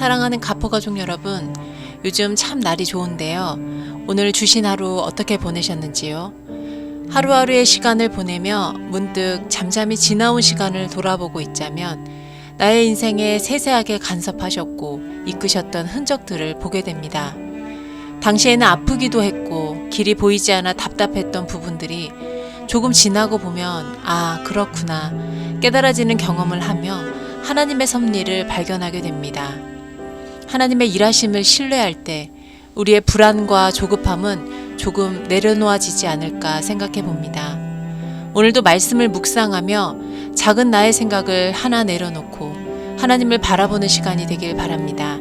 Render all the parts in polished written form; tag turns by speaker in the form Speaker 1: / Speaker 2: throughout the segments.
Speaker 1: 사랑하는 가포가족 여러분, 요즘 참 날이 좋은데요. 오늘 주신 하루 어떻게 보내셨는지요? 하루하루의 시간을 보내며 문득 잠잠히 지나온 시간을 돌아보고 있자면 나의 인생에 세세하게 간섭하셨고 이끄셨던 흔적들을 보게 됩니다. 당시에는 아프기도 했고 길이 보이지 않아 답답했던 부분들이 조금 지나고 보면 아, 그렇구나 깨달아지는 경험을 하며 하나님의 섭리를 발견하게 됩니다. 하나님의 일하심을 신뢰할 때 우리의 불안과 조급함은 조금 내려놓아지지 않을까 생각해 봅니다. 오늘도 말씀을 묵상하며 작은 나의 생각을 하나 내려놓고 하나님을 바라보는 시간이 되길 바랍니다.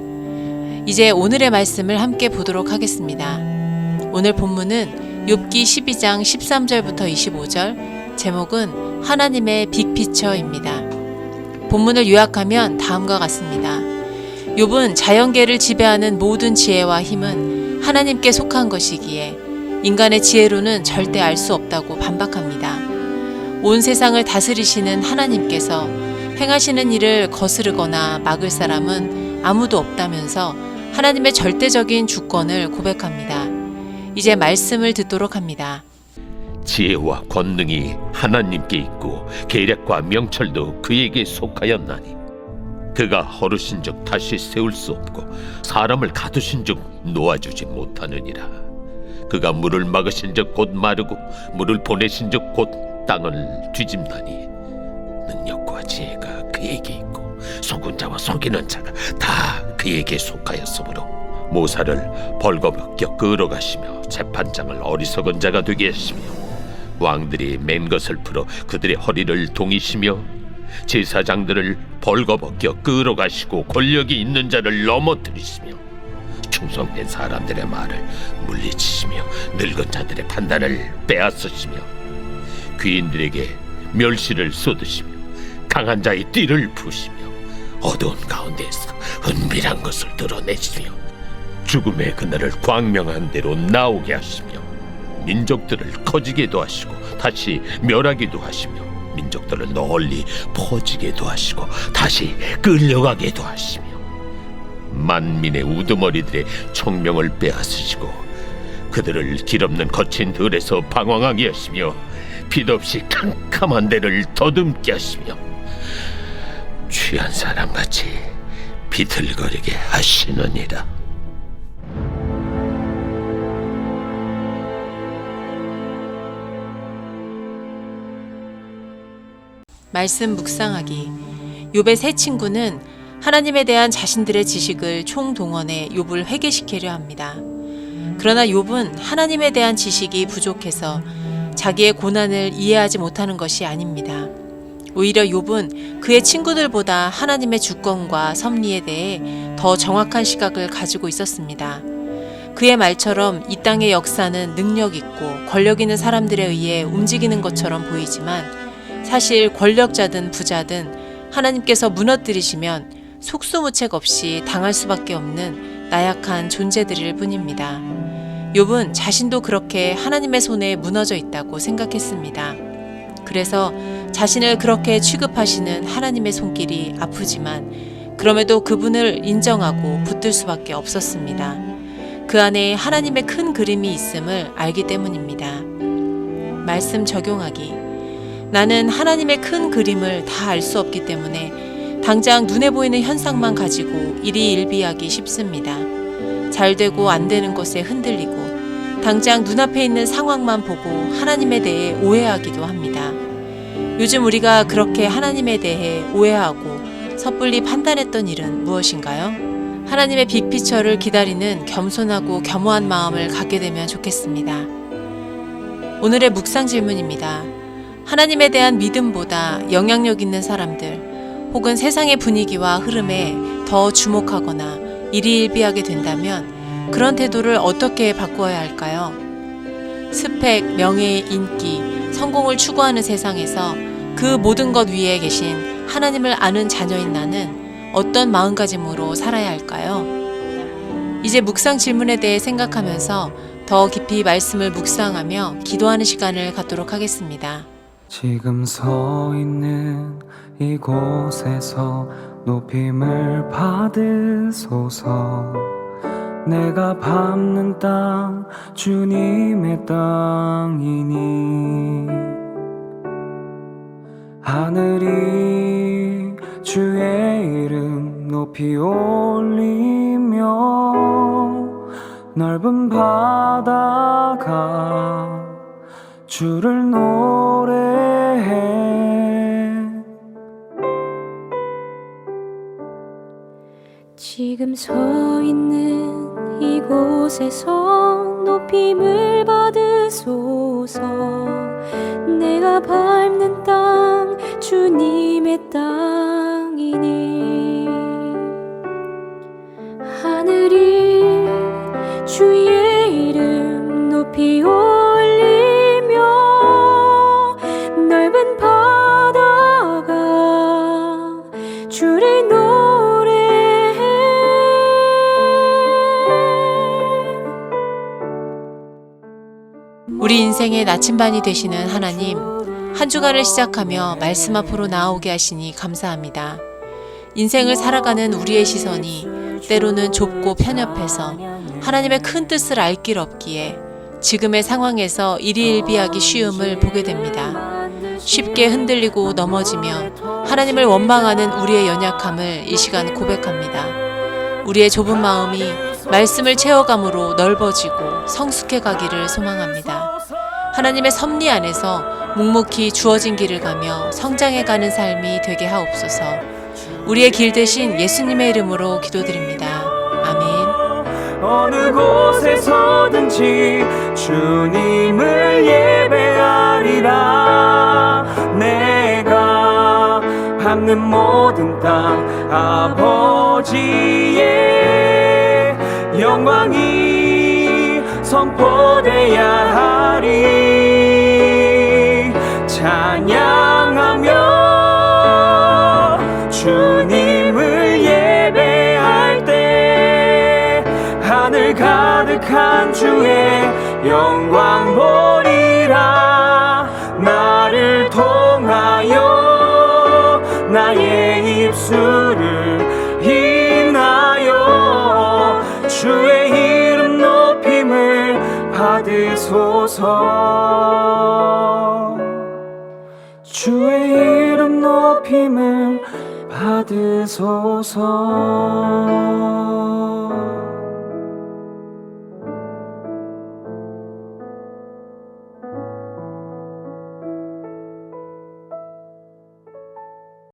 Speaker 1: 이제 오늘의 말씀을 함께 보도록 하겠습니다. 오늘 본문은 욥기 12장 13절부터 25절, 제목은 하나님의 빅피처입니다. 본문을 요약하면 다음과 같습니다. 욥은 자연계를 지배하는 모든 지혜와 힘은 하나님께 속한 것이기에 인간의 지혜로는 절대 알 수 없다고 반박합니다. 온 세상을 다스리시는 하나님께서 행하시는 일을 거스르거나 막을 사람은 아무도 없다면서 하나님의 절대적인 주권을 고백합니다. 이제 말씀을 듣도록 합니다.
Speaker 2: 지혜와 권능이 하나님께 있고 계략과 명철도 그에게 속하였나니 그가 허르신즉 다시 세울 수 없고 사람을 가두신즉 놓아주지 못하느니라. 그가 물을 막으신즉 곧 마르고 물을 보내신즉 곧 땅을 뒤집나니 능력과 지혜가 그에게 있고 속은 자와 속이는 자가 다 그에게 속하였으므로 모사를 벌거벗겨 끌어가시며 재판장을 어리석은 자가 되게 하시며 왕들이 맨 것을 풀어 그들의 허리를 동이시며 제사장들을 벌거벗겨 끌어가시고 권력이 있는 자를 넘어뜨리시며 충성된 사람들의 말을 물리치시며 늙은 자들의 판단을 빼앗으시며 귀인들에게 멸시를 쏟으시며 강한 자의 띠를 푸시며 어두운 가운데에서 은밀한 것을 드러내시며 죽음의 그날을 광명한 대로 나오게 하시며 민족들을 커지게도 하시고 다시 멸하기도 하시며 민족들을 널리 퍼지게도 하시고 다시 끌려가게도 하시며 만민의 우두머리들의 청명을 빼앗으시고 그들을 길없는 거친 들에서 방황하게 하시며 빛없이 캄캄한 데를 더듬게 하시며 취한 사람같이 비틀거리게 하시느니라.
Speaker 1: 말씀 묵상하기. 욥의 세 친구는 하나님에 대한 자신들의 지식을 총동원해 욥을 회개시키려 합니다. 그러나 욥은 하나님에 대한 지식이 부족해서 자기의 고난을 이해하지 못하는 것이 아닙니다. 오히려 욥은 그의 친구들보다 하나님의 주권과 섭리에 대해 더 정확한 시각을 가지고 있었습니다. 그의 말처럼 이 땅의 역사는 능력 있고 권력 있는 사람들에 의해 움직이는 것처럼 보이지만 사실 권력자든 부자든 하나님께서 무너뜨리시면 속수무책 없이 당할 수밖에 없는 나약한 존재들일 뿐입니다. 욥은 자신도 그렇게 하나님의 손에 무너져 있다고 생각했습니다. 그래서 자신을 그렇게 취급하시는 하나님의 손길이 아프지만 그럼에도 그분을 인정하고 붙들 수밖에 없었습니다. 그 안에 하나님의 큰 그림이 있음을 알기 때문입니다. 말씀 적용하기. 나는 하나님의 큰 그림을 다 알 수 없기 때문에 당장 눈에 보이는 현상만 가지고 일희일비하기 쉽습니다. 잘 되고 안 되는 것에 흔들리고 당장 눈앞에 있는 상황만 보고 하나님에 대해 오해하기도 합니다. 요즘 우리가 그렇게 하나님에 대해 오해하고 섣불리 판단했던 일은 무엇인가요? 하나님의 빅피처를 기다리는 겸손하고 겸허한 마음을 갖게 되면 좋겠습니다. 오늘의 묵상 질문입니다. 하나님에 대한 믿음보다 영향력 있는 사람들 혹은 세상의 분위기와 흐름에 더 주목하거나 일희일비하게 된다면 그런 태도를 어떻게 바꾸어야 할까요? 스펙, 명예, 인기, 성공을 추구하는 세상에서 그 모든 것 위에 계신 하나님을 아는 자녀인 나는 어떤 마음가짐으로 살아야 할까요? 이제 묵상 질문에 대해 생각하면서 더 깊이 말씀을 묵상하며 기도하는 시간을 갖도록 하겠습니다.
Speaker 3: 지금 서 있는 이곳에서 높임을 받으소서. 내가 밟는 땅 주님의 땅이니 하늘이 주의 이름 높이 올리며 넓은 바다가 주를 노래해.
Speaker 4: 지금 서 있는 이곳에서 높임을 받으소서. 내가 밟는 땅 주님의 땅이니 하늘이 주의 이름 높이 올리며 넓은 바다가 주를 노래해.
Speaker 1: 우리 인생의 나침반이 되시는 하나님, 한 주간을 시작하며 말씀 앞으로 나오게 하시니 감사합니다. 인생을 살아가는 우리의 시선이 때로는 좁고 편협해서 하나님의 큰 뜻을 알 길 없기에 지금의 상황에서 일희일비하기 쉬움을 보게 됩니다. 쉽게 흔들리고 넘어지며 하나님을 원망하는 우리의 연약함을 이 시간 고백합니다. 우리의 좁은 마음이 말씀을 채워감으로 넓어지고 성숙해 가기를 소망합니다. 하나님의 섭리 안에서 묵묵히 주어진 길을 가며 성장해가는 삶이 되게 하옵소서. 우리의 길 대신 예수님의 이름으로 기도드립니다. 아멘.
Speaker 3: 어느 곳에서든지 주님을 예배하리라. 내가 밟는 모든 땅 아버지의 영광이 선포되야 하리. 찬양하며 주님을 예배할 때 하늘 가득한 주의 영광 보리라. 나를 통하여 나의 입술을 인하여 주의 이름 높임을 받으소서. 주의 이름 높임을 받으소서.